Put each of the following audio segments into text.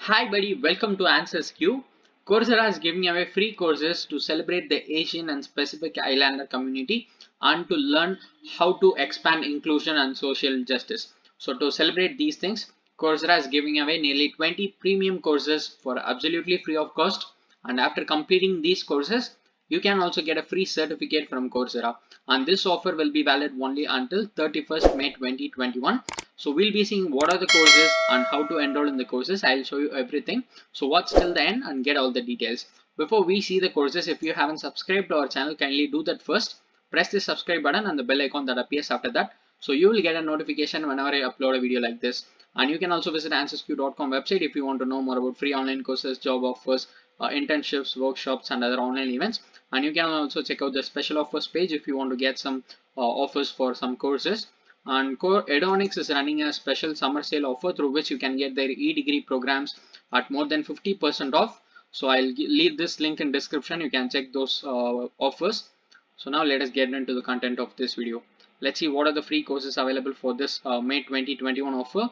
Hi buddy, welcome to Answers Q. Coursera is giving away free courses to celebrate the Asian and Pacific Islander community and to learn how to expand inclusion and social justice. So to celebrate these things, Coursera is giving away nearly 20 premium courses for absolutely free of cost, and after completing these courses, you can also get a free certificate from Coursera, and this offer will be valid only until 31st May 2021. So we'll be seeing what are the courses and how to enroll in the courses. I'll show you everything. So watch till the end and get all the details. Before we see the courses, if you haven't subscribed to our channel, kindly do that first. Press the subscribe button and the bell icon that appears after that. So you will get a notification whenever I upload a video like this. And you can also visit answersq.com website if you want to know more about free online courses, job offers, internships, workshops, and other online events. And you can also check out the special offers page if you want to get some offers for some courses. And Core Edonics is running a special summer sale offer through which you can get their e-degree programs at more than 50% off. So I'll leave this link in description. You can check those offers. So now let us get into the content of this video. Let's see what are the free courses available for this May 2021 offer.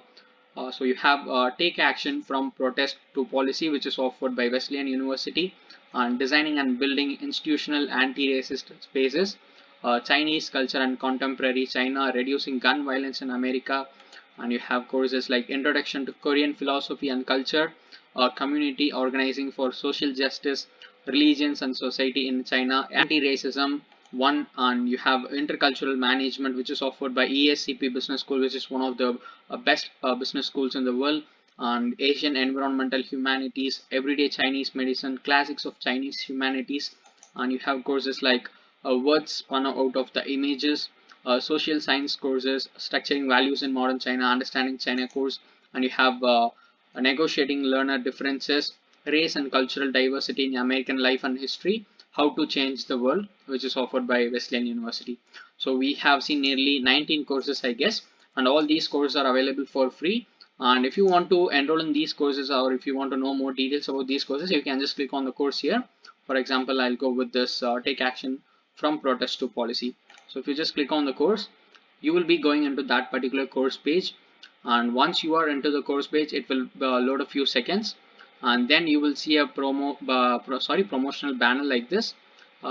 So you have Take Action from Protest to Policy, which is offered by Wesleyan University, and Designing and Building Institutional Anti-Racist Spaces, Chinese Culture and Contemporary China, Reducing Gun Violence in America, and you have courses like Introduction to Korean Philosophy and Culture, Community Organizing for Social Justice, Religions and Society in China, Anti-Racism, one, and you have intercultural management, which is offered by ESCP Business School, which is one of the best business schools in the world, and Asian environmental humanities, everyday Chinese medicine, classics of Chinese humanities, and you have courses like words spun out of the images, social science courses, structuring values in modern China, understanding China course, and you have negotiating learner differences, race and cultural diversity in American life and history, how to change the world, which is offered by Wesleyan University. So we have seen nearly 19 courses, I guess, and all these courses are available for free. And if you want to enroll in these courses, or if you want to know more details about these courses, you can just click on the course here. For example, I'll go with this Take Action from Protest to Policy. So if you just click on the course, you will be going into that particular course page, and once you are into the course page, it will load a few seconds, and then you will see a promotional banner like this,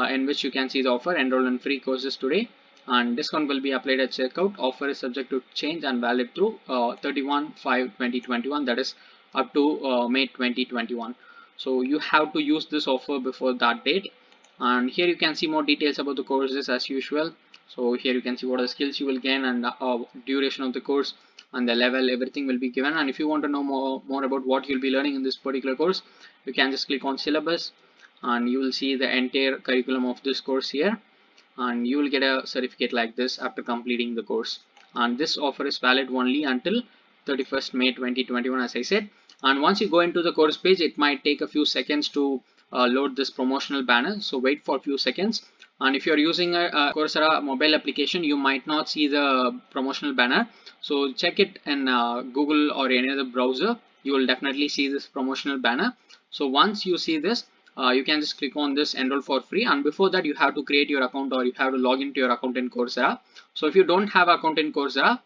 in which you can see the offer: enroll in free courses today, and discount will be applied at checkout. Offer is subject to change and valid through 31/5/2021, that is up to May 2021. So you have to use this offer before that date. And here you can see more details about the courses as usual. So here you can see what are the skills you will gain, and duration of the course, and the level, everything will be given. And if you want to know more about what you'll be learning in this particular course, you can just click on syllabus, and you will see the entire curriculum of this course here, and you will get a certificate like this after completing the course. And this offer is valid only until 31st May 2021, as I said. And once you go into the course page, it might take a few seconds to load this promotional banner, so wait for a few seconds. And if you're using a Coursera mobile application, you might not see the promotional banner, so check it in Google or any other browser. You will definitely see this promotional banner. So once you see this, you can just click on this enroll for free, and before that you have to create your account, or you have to log into your account in Coursera. So if you don't have account in Coursera,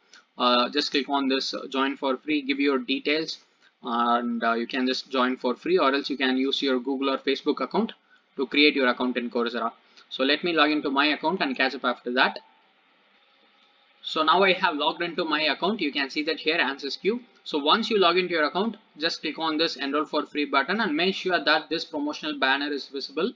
just click on this join for free, give your details, and you can just join for free, or else you can use your Google or Facebook account to create your account in Coursera. So let me log into my account and catch up after that. So now I have logged into my account. You can see that here, Answers Q. So once you log into your account, just click on this enroll for free button and make sure that this promotional banner is visible.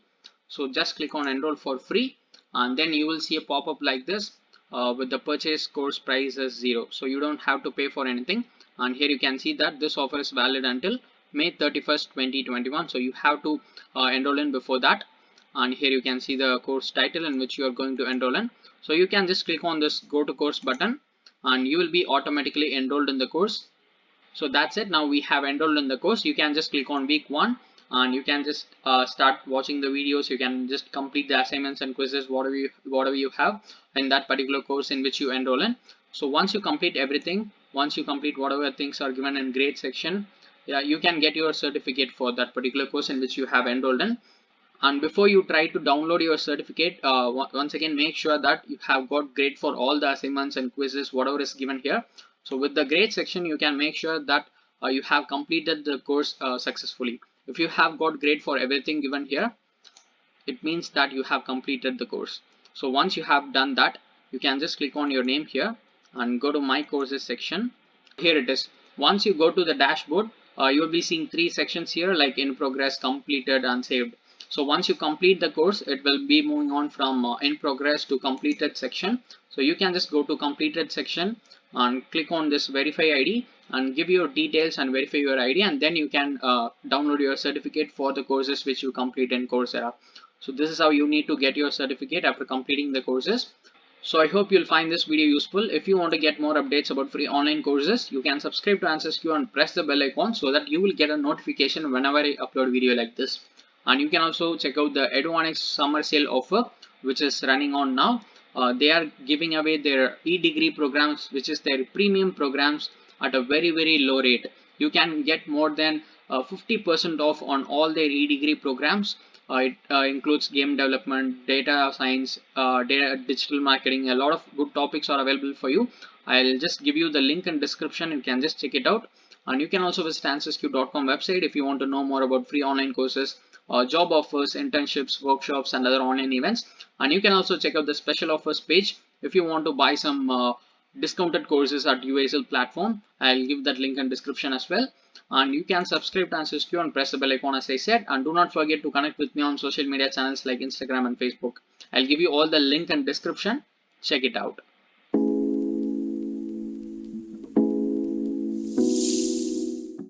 So just click on enroll for free, and then you will see a pop-up like this with the purchase course price as 0. So you don't have to pay for anything. And here you can see that this offer is valid until May 31st, 2021. So you have to enroll in before that. And here you can see the course title in which you are going to enroll in. So you can just click on this go to course button, and you will be automatically enrolled in the course. So that's it. Now we have enrolled in the course. You can just click on week 1, and you can just start watching the videos. You can just complete the assignments and quizzes, whatever you have in that particular course in which you enroll in. So once you complete everything, once you complete whatever things are given in grade section, yeah, you can get your certificate for that particular course in which you have enrolled in. And before you try to download your certificate, once again make sure that you have got grade for all the assignments and quizzes, whatever is given here. So with the grade section, you can make sure that you have completed the course successfully. If you have got grade for everything given here, it means that you have completed the course. So once you have done that, you can just click on your name here and go to my courses section. Here it is. Once you go to the dashboard, you will be seeing three sections here, like in progress, completed, and saved. So once you complete the course, it will be moving on from in progress to completed section. So you can just go to completed section and click on this verify ID and give your details and verify your ID, and then you can download your certificate for the courses which you complete in Coursera. So this is how you need to get your certificate after completing the courses. So I hope you'll find this video useful. If you want to get more updates about free online courses, you can subscribe to AnswersQ and press the bell icon so that you will get a notification whenever I upload video like this. And you can also check out the Eduvanics summer sale offer, which is running on now. They are giving away their e-degree programs, which is their premium programs, at a very low rate. You can get more than 50% off on all their e-degree programs. It includes game development, data science, digital marketing. A lot of good topics are available for you. I'll just give you the link in description. You can just check it out. And you can also visit answersq.com website if you want to know more about free online courses, job offers, internships, workshops, and other online events. And you can also check out the special offers page if you want to buy some discounted courses at UASL platform. I'll give that link in description as well. And you can subscribe to AnswersQ and press the bell icon as I said, and do not forget to connect with me on social media channels like Instagram and Facebook. I'll give you all the link in description. Check it out.